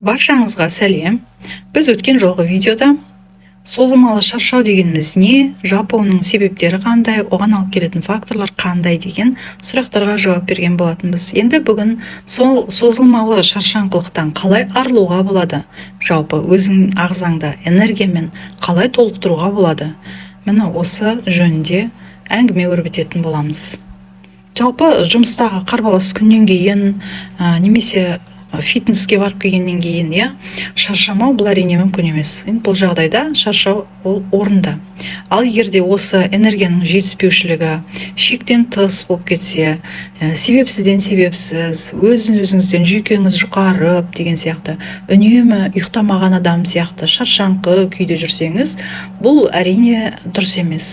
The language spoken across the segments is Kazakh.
Баршаңызға сәлем. Біз өткен жолғы видеода созылмалы шаршау дегеніміз не, жалпы оның себептері қандай, оған алып келетін факторлар қандай деген сұрақтарға жауап берген болатынбыз. Енді бүгін сол созылмалы шаршаңқылықтан қалай арылуға болады, жалпы өзің ағзаңда энергиямен қалай толықтыруға болады, міне осы жөнінде әңгіме өрбітетін боламыз. Жалпы жұмыстағы қарбалас күннен кейін немесе фитнеске барып келгеннен кейін шаршамау бұл әрине мүмкін емес. Бұл жағдайда шаршау ол орында. Ал егерде осы энергияның жетіспеушілігі шектен тыс болып кетсе, себепсізден себепсіз, өзіңізден жүйкеңіз жұқарып деген сияқты, үнемі ұйықтамаған адам сияқты шаршаңқы күйде жүрсеңіз, бұл әрине дұрыс емес.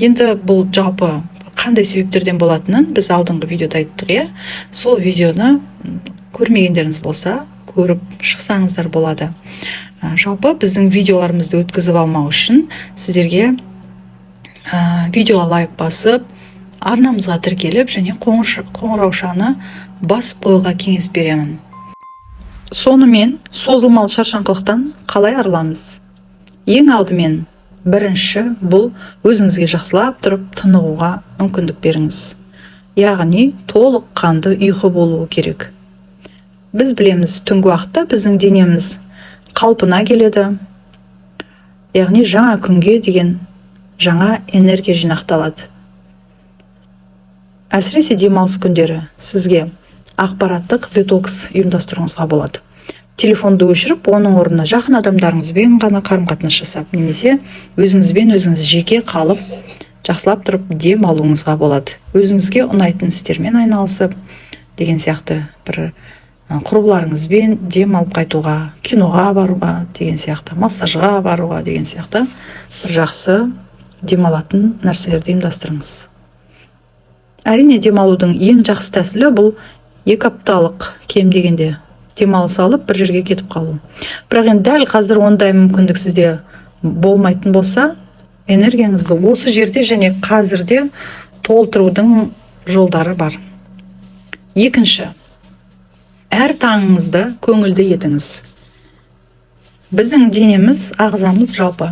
Енді бұл жалпы қандай себептерден болатынын біз алдыңғы видеода айттық. Сол видеоны көрмегендеріңіз болса, көріп шықсаңыздар болады. Жалпы біздің видеоларымызды өткізіп алмау үшін сіздерге видеоға лайк басып, арнамызға тіркеліп және қоңыраушаны басып қоюға кеңес беремін. Сонымен созылмалы шаршаңқылықтан қалай арыламыз? Ең алдымен бірінші бұл өзіңізге жақсылап тұрып тынығуға мүмкіндік беріңіз. Яғни толық қанды ұйқы болуы керек. Біз білеміз, түнгі уақытта біздің денеміз қалпына келеді. Яғни жаңа күнге деген жаңа энергия жинақталады. Әсіресе демалыс күндері сізге ақпараттық детокс ұйымдастыруыңызға болады. Телефонды өшіріп, оның орнына жақын адамдарыңызбен ғана қарым-қатынас жасап, немесе өзіңізбен өзіңіз жеке қалып, жақсылап тұрып дем алуыңызға болады. Өзіңізге ұнайтын істермен айналысып, деген сияқты бір құрбыларыңызбен дем алып қайтуға, киноға баруға деген сияқты, массажға баруға деген сияқты бір жақсы демалатын нәрселерді ұйымдастырыңыз. Әрине демалудың ең жақсы тәсілі бұл 2 апталық кем дегенде демалыс алып бір жерге кетіп қалу. Бірақ енді дәл қазір ондай мүмкіндік сізде болмайтын болса, энергияңызды осы жерде және қазірде толтырудың жолдары бар. Екінші, әр таңыңызды көңілді етіңіз. Біздің денеміз, ағзамыз жалпы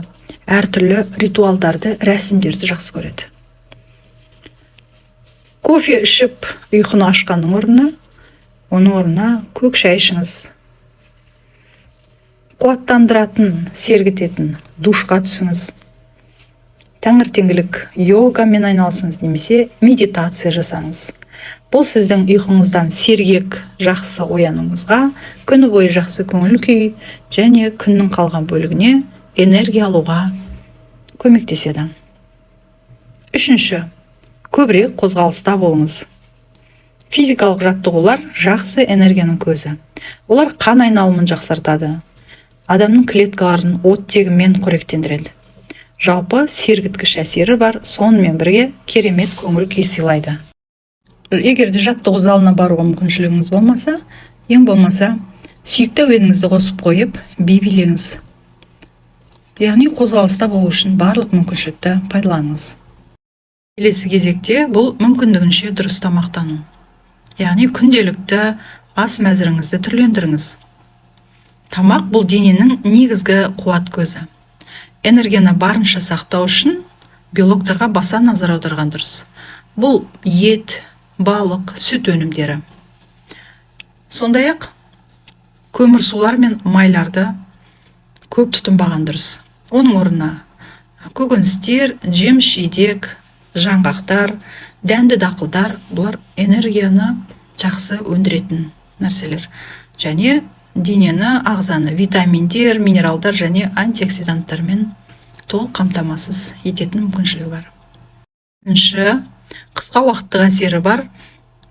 әртүрлі ритуалдарды, рәсімдерді жақсы көреді. Кофе ішіп ұйқыны ашқанның орнына, оның орнына көк шай ішіңіз. Қуаттандыратын, сергітетін душқа түсіңіз. Таңертеңгілік йогамен айналысыңыз немесе медитация жасаңыз. Бұл сіздің ұйқыңыздан сергек, жақсы оянуыңызға, күні бойы жақсы көңіл күй және күннің қалған бөлігіне энергия алуға көмектеседі. Үшінші, көбірек қозғалыста болыңыз. Физикалық жаттығулар жақсы энергияның көзі. Олар қан айналымын жақсартады. Адамның клеткаларын оттегімен қоректендіреді. Жалпы сергіткіш әсері бар, сонымен бірге керемет көңіл күй сыйлайды. Егерде жаттығу залына баруға мүмкіншілігіңіз болмаса, ең болмаса, сүйікті әуеніңізді қосып қойып, би билеңіз. Яғни қозғалыста болу үшін барлық мүмкіншілікті пайдаланыңыз. Келесі кезекте бұл мүмкіндігінше дұрыс тамақтану. Яғни күнделікті ас мәзіріңізді түрлендіріңіз. Тамақ бұл дененің негізгі қуат көзі. Энергияны барынша сақтау үшін белоктарға баса назар аударған дұрыс. Бұл ет, балық, сүт өнімдері. Сондай-ақ көмірсулар мен майларды көп тұтынбаған дұрыс. Оның орнына көкөністер, жеміс-жидек, жаңғақтар, дәнді дақылдар, бұлар энергияны жақсы өндіретін нәрселер. Және денені, ағзаны витаминдер, минералдар және антиоксиданттармен толық қамтамасыз ететін мүмкіншілігі бар. Үшінші, қысқа уақыттық әсері бар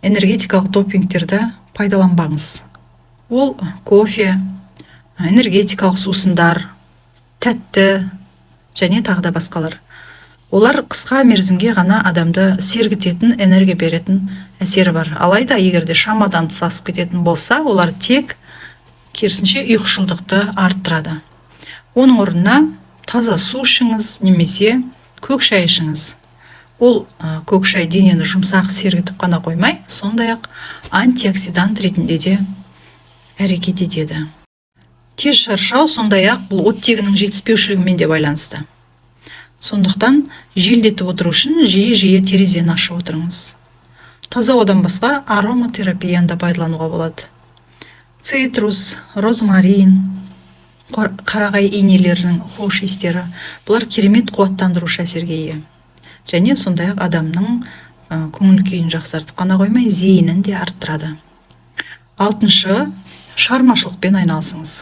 энергетикалық допингтерді пайдаланбаңыз. Ол кофе, энергетикалық сусындар, тәтті және тағы да басқалар. Олар қысқа мерзімге ғана адамды сергітетін, энергия беретін әсері бар. Алайда егерде шамадан тыс асып кететін болса, олар тек керісінше ұйқышылдықты арттырады. Оның орнына таза су ішіңіз немесе көк шай ішіңіз. Ол көк шай денені жұмсақ сергітіп қана қоймай, сондай-ақ антиоксидант ретінде де әрекет етеді. Тез шаршау сондай-ақ бұл оттегінің жетіспеушілігімен де байланысты. Сондықтан желдетіп отыру үшін жиі терезені ашып отырыңыз. Таза одан басқа ароматерапияны да пайдалануға болады. Цитрус, розмарин, қарағай инелерінің хош иістері, бұлар керемет қуаттандырушы әсерге ие. Және сондай-ақ адамның көңіл күйін жақсартып қана қоймай, зейінін де арттырады. 6-шы, шығармашылықпен айналысыңыз.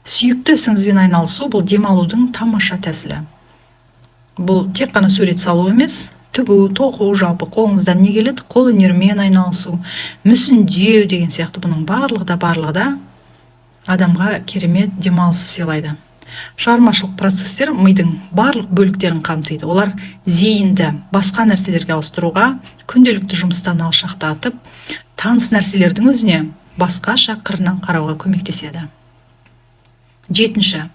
Сүйікті ісіңізбен айналысу бұл демалудың тамаша тәсілі. Бұл тек қана сурет салу емес, тігу, тоқу, жалпы қолыңыздан не келеді, қол өнерімен айналысу, мүсіндеу деген сияқты бұның барлығы да адамға керемет демалыс сыйлайды. Шығармашылық процестер мидың барлық бөліктерін қамтиды. Олар зейінді басқа нәрселерге ауыстыруға, күнделікті жұмыстан алшақтатып, таныс нәрселердің өзіне басқаша қырынан қарауға көмектеседі. 7-ші,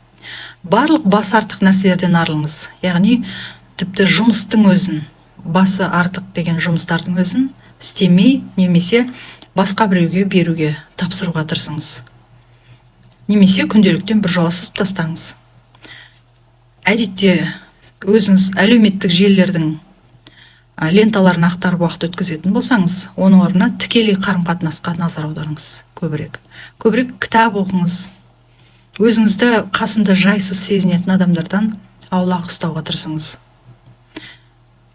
барлық басы артық нәрселерден арылыңыз. Яғни, тіпті жұмыстың өзін, басы артық деген жұмыстардың өзін істемей, немесе басқа біреуге беруге тапсыруға тырысыңыз. Немесе күнделіктен бір жола сызып тастаңыз. Әдетте өзіңіз әлеуметтік желілердің ленталарын ақтарып уақыт өткізетін болсаңыз, оның орнына тікелей қарым-қатынасқа назар аударыңыз. Көбірек кітап оқыңыз. Өзіңізді қасында жайсыз сезінетін адамдардан аулақ ұстауға тырысыңыз.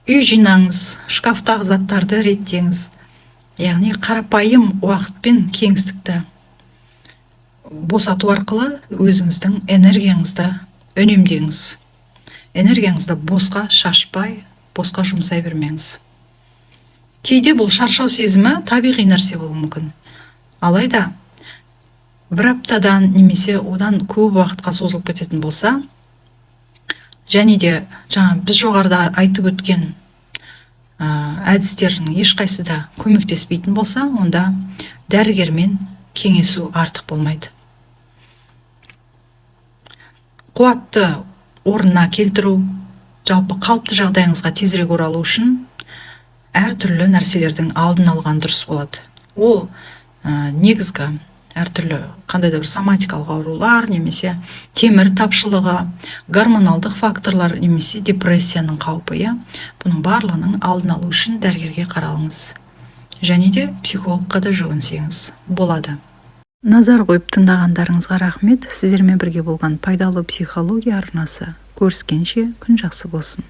Үй жинаңыз, шкафтағы заттарды реттеңіз. Яғни қарапайым уақыт пен кеңістікті босату арқылы өзіңіздің энергияңызды үнемдеңіз. Энергияңызды босқа шашпай, босқа жұмсай бермеңіз. Кейде бұл шаршау сезімі табиғи нәрсе болуы мүмкін. Алайда бір аптадан немесе одан көп уақытқа созылып кететін болса, және де біз жоғарыда айтып өткен әдістердің ешқайсысы да көмектеспейтін болса, онда дәрігермен кеңесу артық болмайды. Қуатты орнына келтіру, жалпы қалыпты жағдайыңызға тезірек оралу үшін әртүрлі нәрселердің алдын алған дұрыс болады. Ол негізгі әртүрлі қандай да бір соматикалық аурулар, немесе темір тапшылығы, гормоналдық факторлар, немесе депрессияның қаупі, бұның барлығының алдын алу үшін дәрігерге қаралыңыз. Және де психологқа да жүгінсеңіз болады. Назар қойып тыңдағандарыңызға рахмет. Сіздермен бірге болған пайдалы психология арнасы. Көріскенше күн жақсы болсын.